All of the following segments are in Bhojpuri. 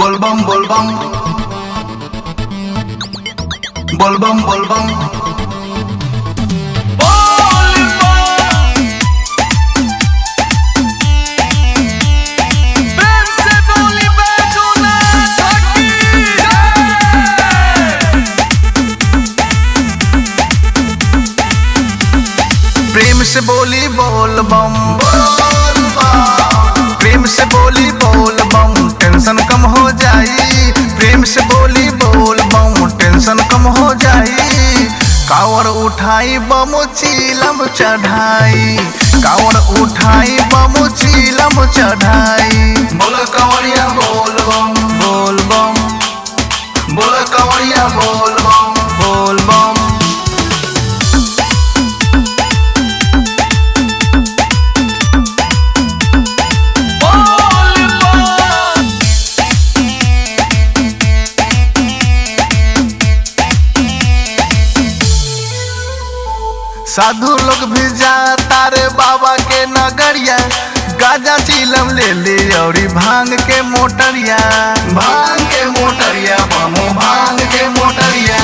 बोलबम बोलबम बोलबम बोलबम प्रेम से बोली बोल बम, प्रेम से बोली बोल बम, टेंशन कम हो जाई। प्रेम से बोली बोल बम, टेंशन कम हो जाई। कांवर उठाई बम चीलम चढ़ाई, कांवर उठाई बम चीलम चढ़ाई। बोल कंवरिया बोल बम, बोल बम, बोल कंवरिया बोल बम, बोल बम। साधु लोग भी जाता रे बाबा के नगरिया, गाजा चीलम ले ले और भांग के मोटरिया, भांग के मोटरिया बमो भांग के मोटरिया।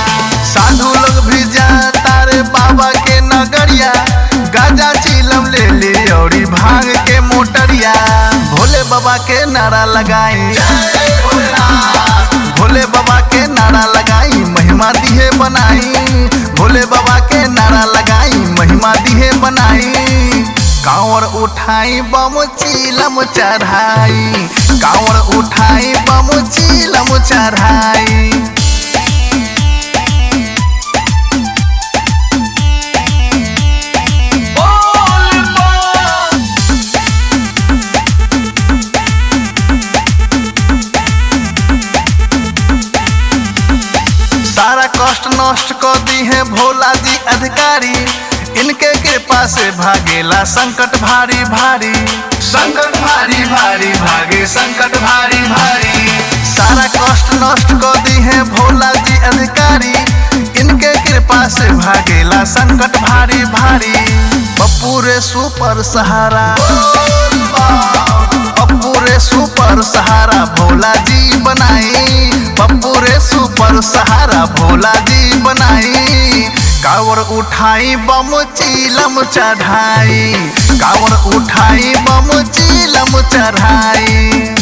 साधु लोग भी जाता रे बाबा के नगरिया, गाजा चीलम ले ले और भांग के मोटरिया। भोले बाबा के नारा लगाई, भोले बाबा के नारा लगाई, महिमा दिहे बनाई। भोले बाबा के नारा लगाई, महिमा दिहे बनाई। कांवर उठाई बम चीलम चढ़ाई, कांवर उठाई बम चीलम चढ़ाई। सारा कष्ट नष्ट कर दी है भोला जी अधिकारी, इनके कृपा से भागेला संकट भारी भारी, संकट भारी भारी भागे संकट भारी भारी। सारा कष्ट नष्ट कर दी है भोला जी अधिकारी, इनके कृपा से भागेला संकट भारी भारी। पप्पू रे सुपर सहारा, पप्पू रे सुपर सहारा भोला जी बनाई। पप्पू रे सुपर सहारा भोला जी बनाई। कांवर उठाई बम चीलम चढ़ाई, कांवर उठाई बम चीलम चढ़ाई।